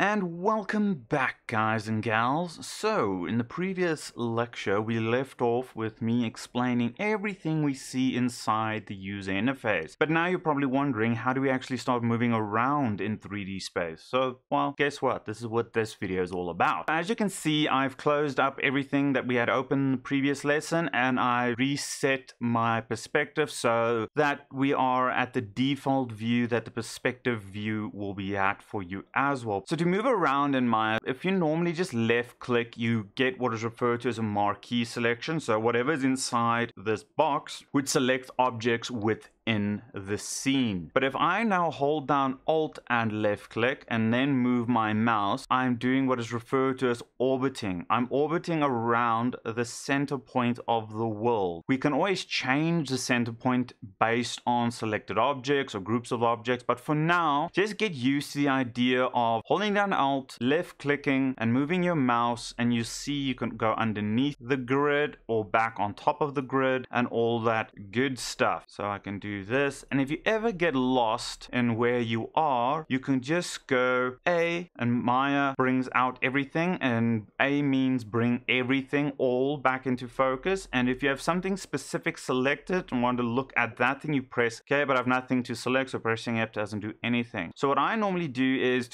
And welcome back, guys and gals. So, in the previous lecture, we left off with me explaining everything we see inside the user interface. But now you're probably wondering, how do we actually start moving around in 3D space? So, well, guess what? This is what this video is all about. As you can see, I've closed up everything that we had open in the previous lesson, and I reset my perspective so that we are at the default view that the perspective view will be at for you as well. So to move around in Maya, if you normally just left click, you get what is referred to as a marquee selection. So whatever is inside this box would select objects within the scene. But if I now hold down Alt and left click and then move my mouse, I'm doing what is referred to as orbiting. I'm orbiting around the center point of the world. We can always change the center point based on selected objects or groups of objects, but for now, just get used to the idea of holding down Alt, left clicking and moving your mouse, and you see you can go underneath the grid or back on top of the grid and all that good stuff. So I can do this, and if you ever get lost in where you are, you can just go A, and Maya brings out everything, and A means bring everything all back into focus. And if you have something specific selected and want to look at that, then you press K, but I have nothing to select, so pressing F doesn't do anything. So what I normally do is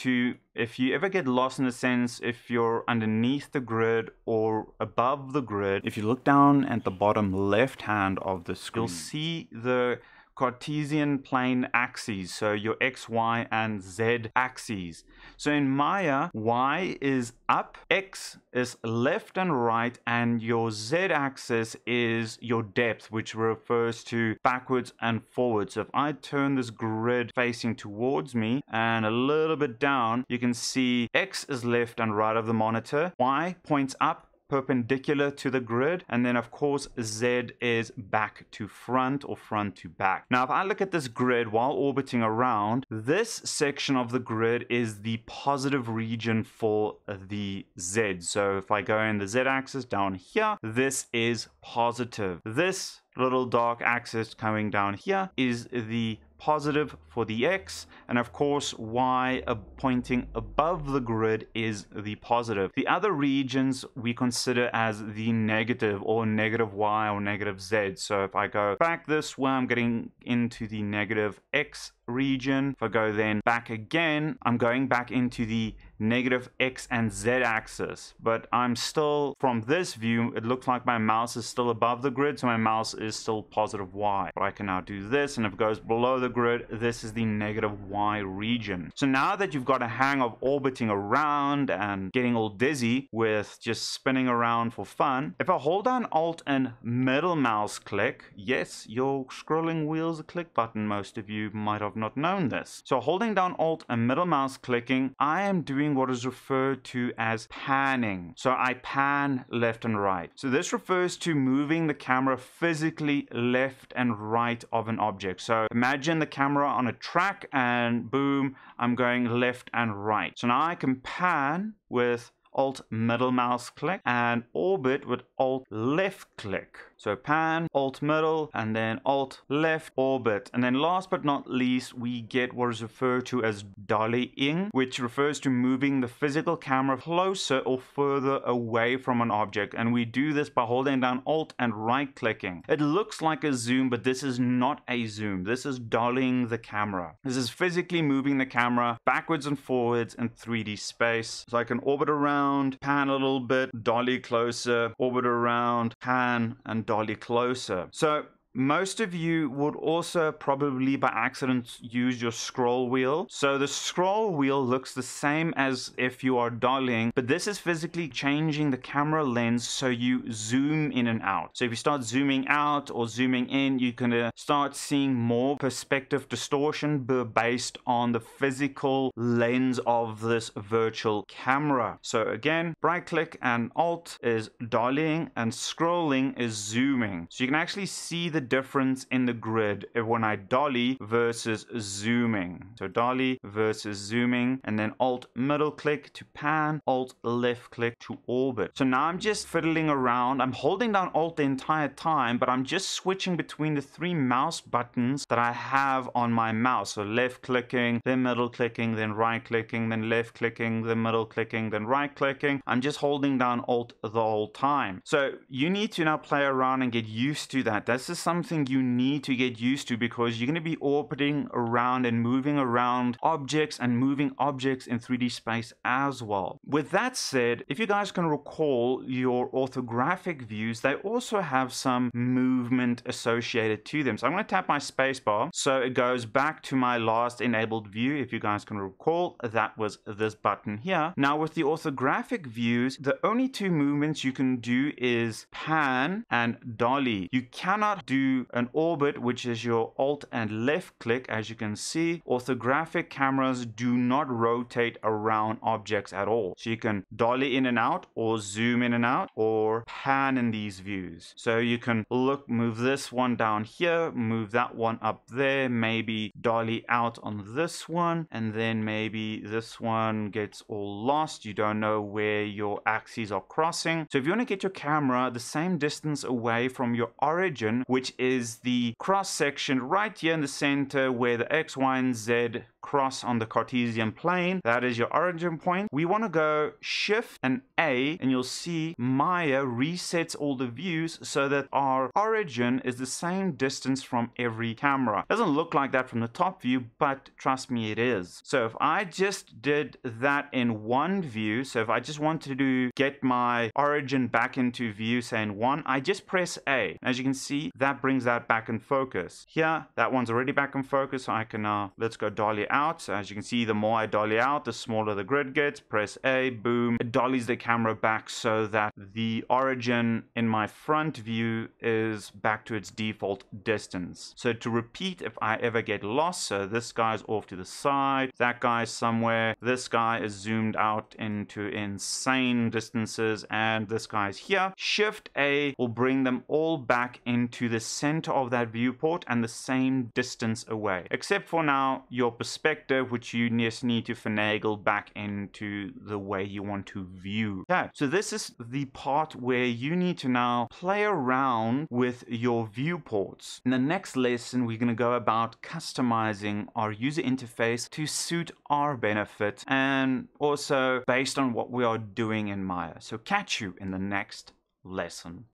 if you ever get lost in a sense, if you're underneath the grid or above the grid, if you look down at the bottom left hand of the screen, you'll see the Cartesian plane axes, so your X, Y, and Z axes. So in Maya, Y is up, X is left and right, and your Z axis is your depth, which refers to backwards and forwards. So if I turn this grid facing towards me and a little bit down, you can see X is left and right of the monitor, Y points up perpendicular to the grid, and then of course Z is back to front or front to back. Now if I look at this grid while orbiting around, this section of the grid is the positive region for the Z. So if I go in the Z axis down here, this is positive. This little dark axis coming down here is the positive for the X, and of course Y pointing above the grid is the positive. The other regions we consider as the negative, or negative Y or negative Z. So if I go back this way, I'm getting into the negative X region. If I go then back again, I'm going back into the negative X and Z axis, but I'm still, from this view, it looks like my mouse is still above the grid, so my mouse is still positive Y. But I can now do this, and if it goes below the grid, this is the negative Y region. So now that you've got a hang of orbiting around and getting all dizzy with just spinning around for fun, if I hold down Alt and middle mouse click, yes, your scrolling wheel is a click button. Most of you might have not known this. So holding down Alt and middle mouse clicking, I am doing what is referred to as panning. So I pan left and right. So this refers to moving the camera physically left and right of an object. So imagine the camera on a track and boom, I'm going left and right. So now I can pan with Alt middle mouse click and orbit with Alt left click. So pan, Alt middle, and then Alt left, orbit. And then last but not least, we get what is referred to as dollying, which refers to moving the physical camera closer or further away from an object. And we do this by holding down Alt and right clicking. It looks like a zoom, but this is not a zoom. This is dollying the camera. This is physically moving the camera backwards and forwards in 3D space. So I can orbit around, pan a little bit, dolly closer, orbit around, pan, and dolly closer. So most of you would also probably by accident use your scroll wheel. So the scroll wheel looks the same as if you are dollying, but this is physically changing the camera lens so you zoom in and out. So if you start zooming out or zooming in, you can start seeing more perspective distortion based on the physical lens of this virtual camera. So again, right click and Alt is dollying and scrolling is zooming. So you can actually see the difference in the grid when I dolly versus zooming. So dolly versus zooming, and then Alt middle click to pan, Alt left click to orbit. So now I'm just fiddling around. I'm holding down Alt the entire time, but I'm just switching between the 3 mouse buttons that I have on my mouse. So left clicking, then middle clicking, then right clicking, then left clicking, then middle clicking, then right clicking. I'm just holding down Alt the whole time. So you need to now play around and get used to that. This is something you need to get used to because you're going to be orbiting around and moving around objects and moving objects in 3D space as well. With that said, if you guys can recall your orthographic views, they also have some movement associated to them. So I'm going to tap my spacebar so it goes back to my last enabled view. If you guys can recall, that was this button here. Now with the orthographic views, the only 2 movements you can do is pan and dolly. You cannot do an orbit, which is your Alt and left click. As you can see, orthographic cameras do not rotate around objects at all. So you can dolly in and out, or zoom in and out, or pan in these views. So you can look, move this one down here, move that one up there, maybe dolly out on this one, and then maybe this one gets all lost. You don't know where your axes are crossing. So if you want to get your camera the same distance away from your origin, which is the cross section right here in the center where the X, Y, and Z cross on the Cartesian plane, that is your origin point. We want to go Shift and A, and you'll see Maya resets all the views so that our origin is the same distance from every camera. Doesn't look like that from the top view, but trust me, it is. So if I just did that in one view, so if I just wanted to get my origin back into view, say in 1, I just press A. As you can see, that brings that back in focus. Here, that one's already back in focus, so I can now, let's go dolly out. So as you can see, the more I dolly out, the smaller the grid gets. Press A, boom. It dollies the camera back so that the origin in my front view is back to its default distance. So to repeat, if I ever get lost, so this guy's off to the side, that guy's somewhere, this guy is zoomed out into insane distances, and this guy's here. Shift A will bring them all back into the center of that viewport and the same distance away, except for now your perspective, which you just need to finagle back into the way you want to view. Okay, so this is the part where you need to now play around with your viewports. In the next lesson, we're going to go about customizing our user interface to suit our benefit and also based on what we are doing in Maya. So catch you in the next lesson.